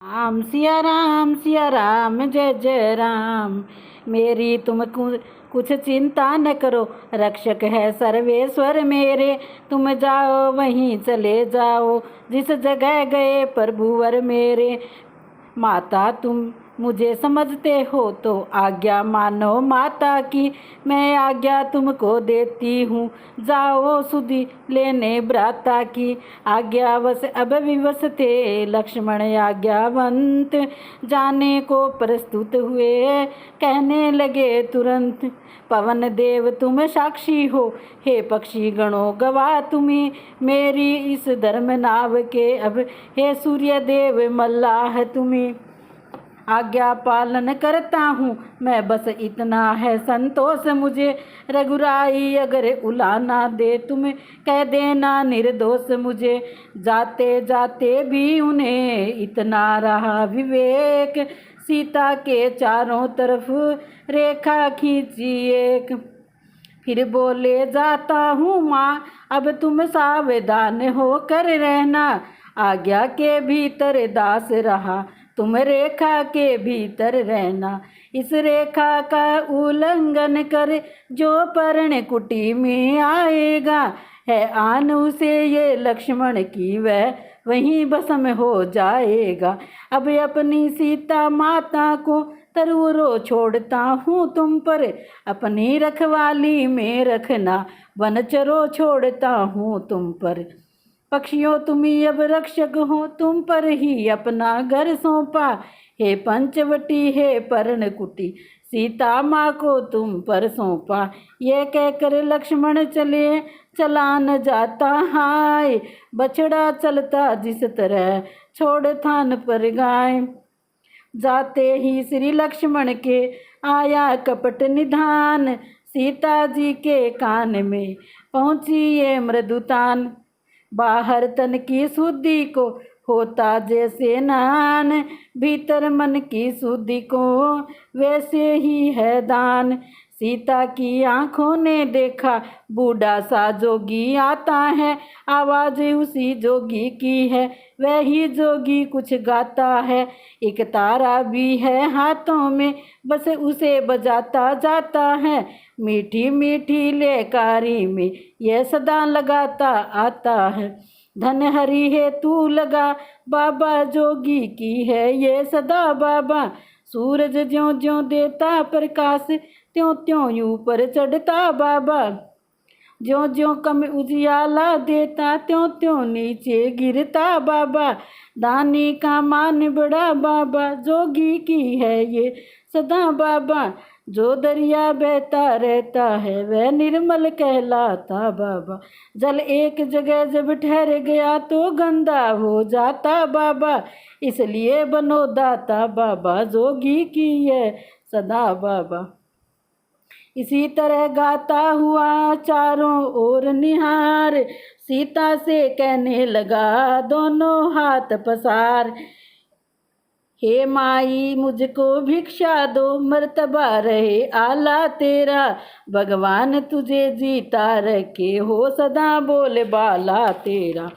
सिया राम जय जय राम। मेरी तुम कुछ चिंता न करो, रक्षक है सर्वेश्वर मेरे। तुम जाओ वहीं चले जाओ, जिस जगह गए प्रभुवर मेरे। माता तुम मुझे समझते हो तो आज्ञा मानो माता की, मैं आज्ञा तुमको देती हूँ। जाओ सुधि लेने भ्राता की, आज्ञावश अब विवश थे लक्ष्मण आज्ञावंत। जाने को प्रस्तुत हुए कहने लगे तुरंत, पवन देव तुम साक्षी हो, हे पक्षी गणों गवाह तुम्हें मेरी इस धर्म नाव के। अब हे सूर्य देव मल्लाह तुम्हें आज्ञा पालन करता हूँ मैं, बस इतना है संतोष मुझे। रघुराई अगर उलाना दे तुम कह देना निर्दोष मुझे। जाते जाते भी उन्हें इतना रहा विवेक, सीता के चारों तरफ रेखा खींची एक। फिर बोले जाता हूँ माँ अब तुम सावधान होकर रहना, आज्ञा के भीतर दास रहा तुम रेखा के भीतर रहना। इस रेखा का उल्लंघन कर जो पर्ण कुटी में आएगा, है आन उसे ये लक्ष्मण की वह वहीं भस्म हो जाएगा। अब अपनी सीता माता को तरुरो छोड़ता हूँ तुम पर, अपनी रखवाली में रखना वनचरो छोड़ता हूँ तुम पर। पक्षियों तुम ही अब रक्षक हो, तुम पर ही अपना घर सौंपा। हे पंचवटी हे पर्णकुटी, सीता माँ को तुम पर सौंपा। ये कहकर लक्ष्मण चले चला न जाता हाय, बछड़ा चलता जिस तरह छोड़ थान पर गाय। जाते ही श्री लक्ष्मण के आया कपट निधान, सीता जी के कान में पहुँची ये मृदुतान। बाहर तन की शुद्धि को होता जैसे नान, भीतर मन की शुद्धि को वैसे ही है दान। सीता की आँखों ने देखा बूढ़ा सा जोगी आता है, आवाज़ उसी जोगी की है वही जोगी कुछ गाता है। एक तारा भी है हाथों में बस उसे बजाता जाता है, मीठी मीठी लेकारी में यह सदा लगाता आता है। धन हरि है तू लगा बाबा जोगी की है ये सदा बाबा। सूरज ज्यों ज्यों देता प्रकाश त्यों त्यों ऊपर चढ़ता बाबा, ज्यों ज्यों कम उजियाला देता त्यों त्यों नीचे गिरता बाबा। दानी का मान बड़ा बाबा, जोगी की है ये सदा बाबा। जो दरिया बहता रहता है वह निर्मल कहलाता बाबा। जल एक जगह जब ठहर गया तो गंदा हो जाता बाबा, इसलिए बनो दाता बाबा, जोगी की है सदा बाबा। इसी तरह गाता हुआ चारों ओर निहार, सीता से कहने लगा दोनों हाथ पसार। हे माई मुझको भिक्षा दो, मर्तबा रहे आला तेरा, भगवान तुझे जीता रखे हो सदा बोल बाला तेरा।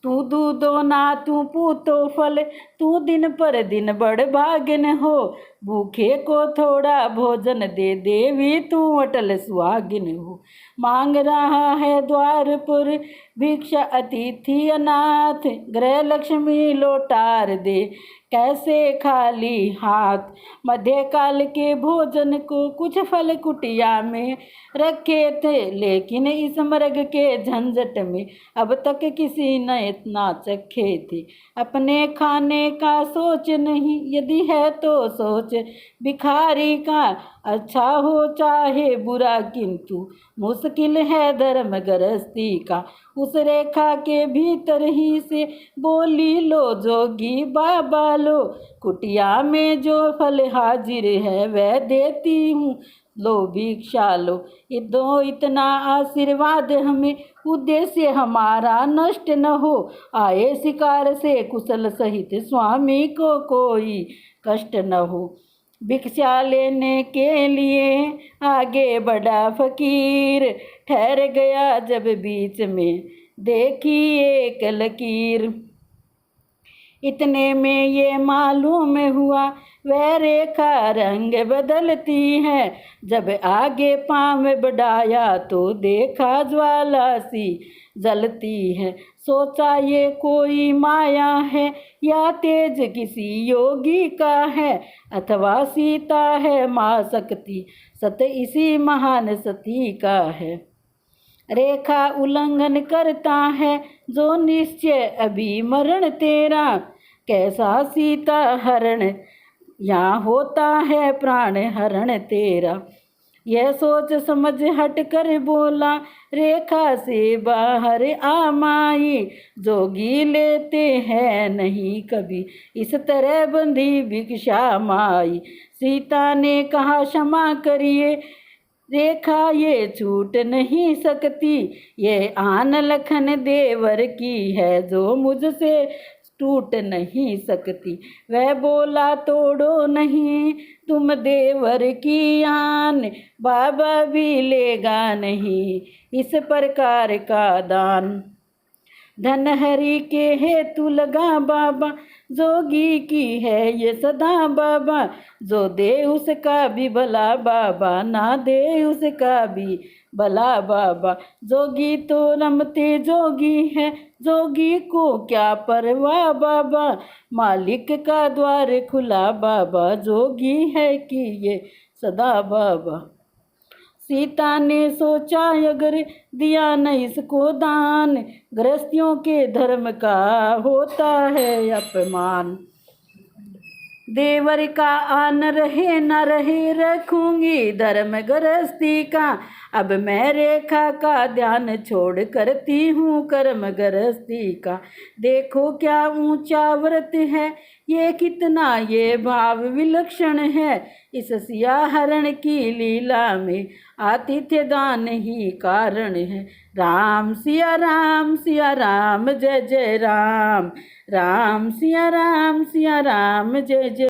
तू दूधो ना तू पूतो फल, तू दिन पर दिन बड़ भागन हो, भूखे को थोड़ा भोजन दे देवी तू अटल सुहागिन हो। मांग रहा है द्वार पर भिक्षा अतिथि अनाथ, गृह लक्ष्मी लौटार दे कैसे खाली हाथ। मध्यकाल के भोजन को कुछ फल कुटिया में रखे थे, लेकिन इस मर्ग के झंझट में अब तक किसी ने इतना चखे थे। अपने खाने का सोच नहीं, यदि है तो सोच भिखारी का, अच्छा हो चाहे बुरा किंतु मुश्किल है धर्म गृहस्थी का। उस रेखा के भीतर ही से बोली लो जोगी बाबा लो, कुटिया में जो फल हाजिर है वह देती हूँ लो भिक्षा लो। ये दो इतना आशीर्वाद हमें, उद्देश्य हमारा नष्ट न हो, आए शिकार से कुशल सहित स्वामी को कोई कष्ट न हो। भिक्षा लेने के लिए आगे बढ़ा फकीर, ठहर गया जब बीच में देखी एक लकीर। इतने में ये मालूम हुआ वह रेखा रंग बदलती है। जब आगे पाँव बढ़ाया तो देखा ज्वाला सी जलती है। सोचा ये कोई माया है या तेज किसी योगी का है, अथवा सीता है माँ शक्ति, सत्य इसी महान सती का है। रेखा उल्लंघन करता है जो निश्चय अभी मरण तेरा, कैसा सीता हरण यहाँ होता है प्राण हरण तेरा। यह सोच समझ हट कर बोला रेखा से बाहर आ माई, जोगी लेते हैं नहीं कभी इस तरह बंधी भिक्षा माई। सीता ने कहा क्षमा करिए रेखा ये छूट नहीं सकती, ये आन लखन देवर की है जो मुझसे टूट नहीं सकती। वह बोला तोड़ो नहीं तुम देवर की आन, बाबा भी लेगा नहीं इस प्रकार का दान। धन हरि के हेतु लगा बाबा, जोगी की है ये सदा बाबा, जो दे उसका भी भला बाबा, ना दे उसका भी भला बाबा। जोगी तो रमते जोगी है, जोगी को क्या परवाह बाबा, मालिक का द्वार खुला बाबा, जोगी है कि ये सदा बाबा। सीता ने सोचा अगर दिया न इसको दान, गृहस्थियों के धर्म का होता है अपमान। देवर का आन रहे न रहे रखूंगी धर्म गृहस्थी का, अब मैं रेखा का ध्यान छोड़ करती हूँ कर्म गृहस्थी का। देखो क्या ऊंचा व्रत है ये, कितना ये भाव विलक्षण है, इस सिया हरण की लीला में आतिथ्य दान ही कारण है। राम सिया राम जय जय राम, राम सिया राम जय जय।